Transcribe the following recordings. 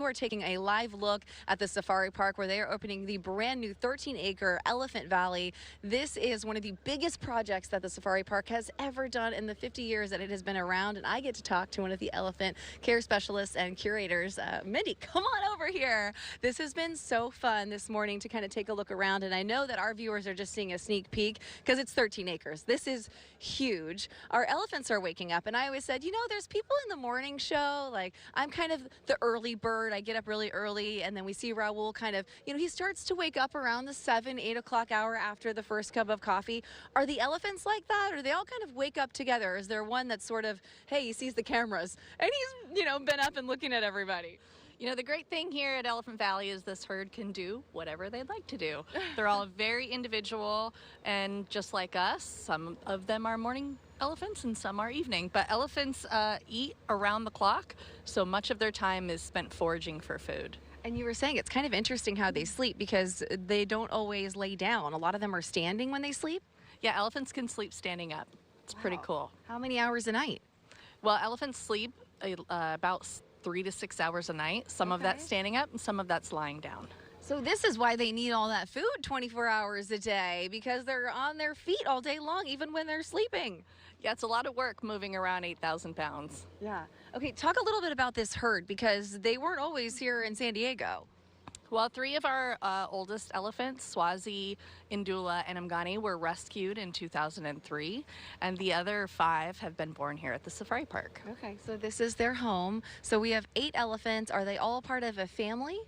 are taking a live look at the safari park where they are opening the brand new 13-acre Elephant Valley. This is one of the biggest projects that the safari park has ever done in the 50 years that it has been around. And I get to talk to one of the elephant care specialists and curators. Mindy, come on over here. This has been so fun this morning to kind of take a look around. And I know that our viewers are just seeing a sneak peek because it's 13 acres. This is huge. Our elephants are waking up. And I always said, you know, there's people in the morning show. Like, I'm kind of the early bird. I get up really early. And then we see Raul kind of, you know, he starts to wake up around the 7, 8 o'clock hour after the first cup of coffee. Are the elephants like that? Or do they all kind of wake up together? Is there one that's sort of, hey, he sees the cameras and he's, you know, been up and looking at everybody? You know, the great thing here at Elephant Valley is this herd can do whatever they'd like to do. They're all very individual, and just like us, some of them are morning elephants and some are evening. But elephants eat around the clock, so much of their time is spent foraging for food. And you were saying it's kind of interesting how they sleep because they don't always lay down. A lot of them are standing when they sleep. Yeah, elephants can sleep standing up. It's pretty cool. How many hours a night? Well, elephants sleep about 3 to 6 hours a night. Some of that's standing up and some of that's lying down. So this is why they need all that food 24 hours a day, because they're on their feet all day long, even when they're sleeping. Yeah, it's a lot of work moving around 8,000 pounds. Yeah. Okay, talk a little bit about this herd, because they weren't always here in San Diego. Well, 3 of our oldest elephants, Swazi, Indula, and Mgani, were rescued in 2003, and the other 5 have been born here at the safari park. Okay, so this is their home. So we have 8 elephants. Are they all part of a family?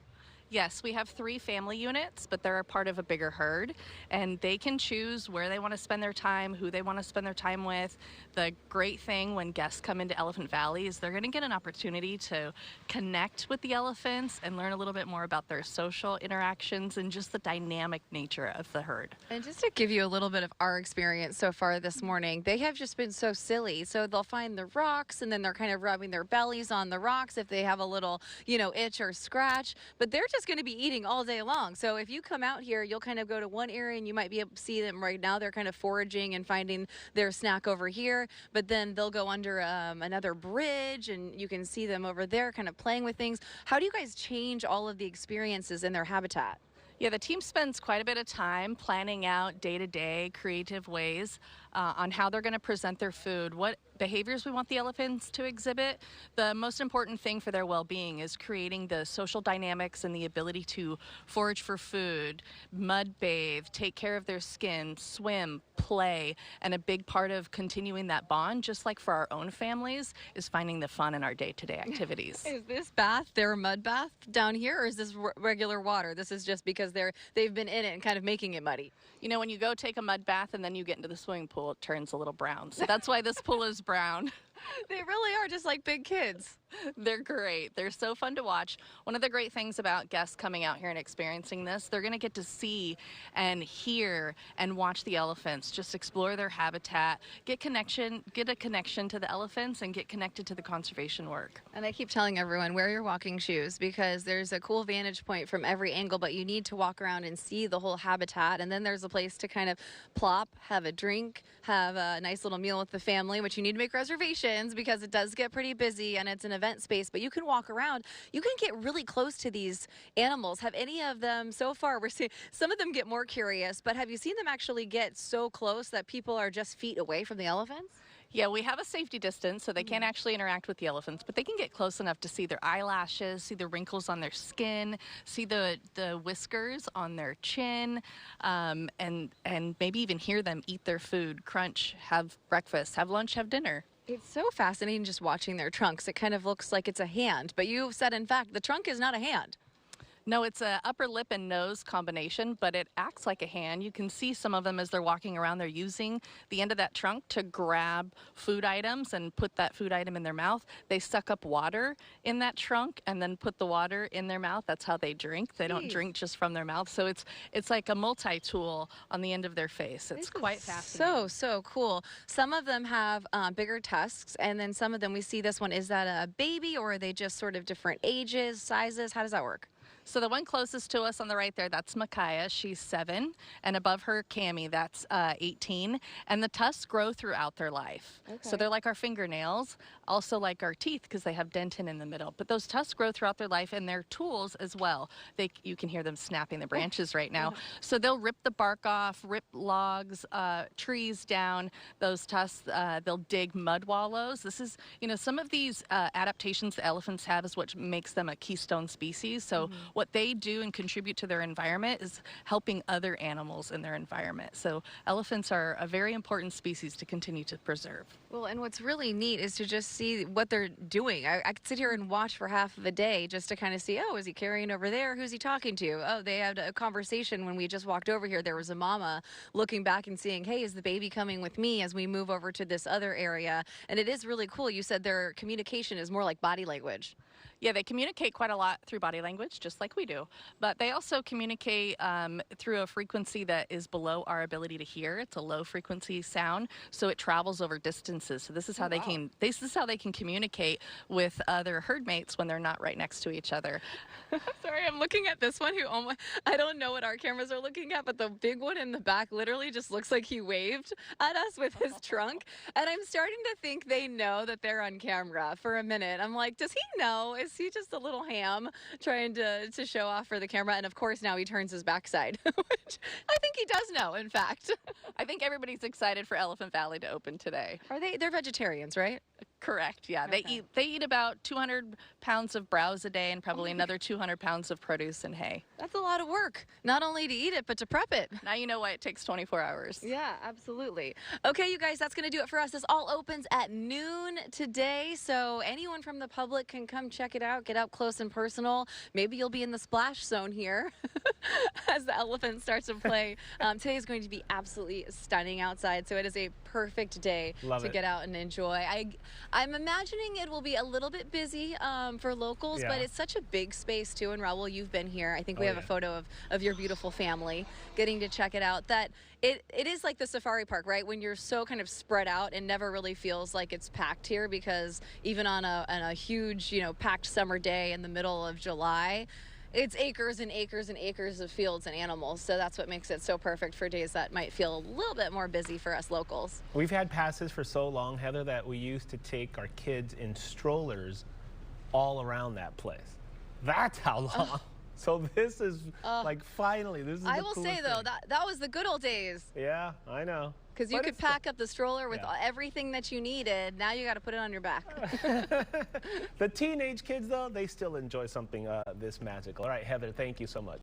Yes, we have 3 family units, but they're a part of a bigger herd, and they can choose where they want to spend their time, who they want to spend their time with. The great thing when guests come into Elephant Valley is they're going to get an opportunity to connect with the elephants and learn a little bit more about their social interactions and just the dynamic nature of the herd. And just to give you a little bit of our experience so far this morning, they have just been so silly. So they'll find the rocks and then they're kind of rubbing their bellies on the rocks if they have a little, you know, itch or scratch, but they're just going to be eating all day long. So if you come out here, you'll kind of go to one area and you might be able to see them right now. They're kind of foraging and finding their snack over here, but then they'll go under another bridge and you can see them over there kind of playing with things. How do you guys change all of the experiences in their habitat? Yeah, the team spends quite a bit of time planning out day-to-day creative ways on how they're going to present their food, what behaviors we want the elephants to exhibit. The most important thing for their well-being is creating the social dynamics and the ability to forage for food, mud bathe, take care of their skin, swim, play, and a big part of continuing that bond, just like for our own families, is finding the fun in our day-to-day activities. Is this bath their mud bath down here, or is this regular water? This is just because they've been in it and kind of making it muddy. You know, when you go take a mud bath and then you get into the swimming pool, it turns a little brown. So that's why this pool is brown. They really are just like big kids. They're great. They're so fun to watch. One of the great things about guests coming out here and experiencing this, they're going to get to see and hear and watch the elephants, just explore their habitat, get a connection to the elephants and get connected to the conservation work. And I keep telling everyone, wear your walking shoes because there's a cool vantage point from every angle, but you need to walk around and see the whole habitat. And then there's a place to kind of plop, have a drink, have a nice little meal with the family, which you need to make reservations because it does get pretty busy and it's an event space, but you can walk around. You can get really close to these animals. Have any of them so far, we're seeing some of them get more curious, but have you seen them actually get so close that people are just feet away from the elephants? Yeah, we have a safety distance, so they can't actually interact with the elephants, but they can get close enough to see their eyelashes, see the wrinkles on their skin, see the whiskers on their chin, and maybe even hear them eat their food, crunch, have breakfast, have lunch, have dinner. It's so fascinating just watching their trunks. It kind of looks like it's a hand, but you said, in fact, the trunk is not a hand. No, it's a upper lip and nose combination, but it acts like a hand. You can see some of them as they're walking around. They're using the end of that trunk to grab food items and put that food item in their mouth. They suck up water in that trunk and then put the water in their mouth. That's how they drink. They don't drink just from their mouth. So it's like a multi-tool on the end of their face. It's quite fascinating. So cool. Some of them have bigger tusks, and then some of them, we see this one, is that a baby or are they just sort of different ages, sizes? How does that work? So the one closest to us on the right there, that's Micaiah. She's 7, and above her, Cami, that's 18. And the tusks grow throughout their life. So they're like our fingernails, also like our teeth because they have dentin in the middle. But those tusks grow throughout their life, and they're tools as well. You can hear them snapping the branches right now. So they'll rip the bark off, rip logs, trees down. Those tusks, they'll dig mud wallows. This is, some of these adaptations the elephants have is what makes them a keystone species. So what they do and contribute to their environment is helping other animals in their environment. So elephants are a very important species to continue to preserve. Well, and what's really neat is to just see what they're doing. I could sit here and watch for half of a day just to kind of see, oh, is he carrying over there? Who's he talking to? Oh, they had a conversation when we just walked over here. There was a mama looking back and seeing, hey, is the baby coming with me as we move over to this other area? And it is really cool. You said their communication is more like body language. Yeah, they communicate quite a lot through body language, just like we do. But they also communicate through a frequency that is below our ability to hear. It's a low frequency sound, so it travels over distances. So this is how they can communicate with other herd mates when they're not right next to each other. Sorry, I'm looking at this one I don't know what our cameras are looking at, but the big one in the back literally just looks like he waved at us with his trunk. And I'm starting to think they know that they're on camera for a minute. I'm like, does he know? Is he just a little ham trying to show off for the camera? And of course, now he turns his backside, which I think he does know, in fact. I think everybody's excited for Elephant Valley to open today. They're vegetarians, right? Correct, yeah. Okay. They eat about 200 pounds of browse a day and probably another 200 pounds of produce and hay. That's a lot of work, not only to eat it, but to prep it. Now you know why it takes 24 hours. Yeah, absolutely. Okay, you guys, that's going to do it for us. This all opens at noon today, so anyone from the public can come check it out, get up close and personal. Maybe you'll be in the splash zone here as the elephant starts to play. Today is going to be absolutely stunning outside, so it is a perfect day to get out and enjoy. I'm imagining it will be a little bit busy for locals, but it's such a big space too. And Raul, you've been here. I think we have a photo of your beautiful family getting to check it out. That it is like the safari park, right? When you're so kind of spread out, it never really feels like it's packed here, because even on a huge, packed summer day in the middle of July, it's acres and acres and acres of fields and animals. So that's what makes it so perfect for days that might feel a little bit more busy for us locals. We've had passes for so long, Heather, that we used to take our kids in strollers all around that place. That's how long. So this is like finally, this is the I will say though, thing. that was the good old days. Yeah, I know. Because you could pack up the stroller with everything that you needed. Now you got to put it on your back. The teenage kids, though, they still enjoy something this magical. All right, Heather, thank you so much.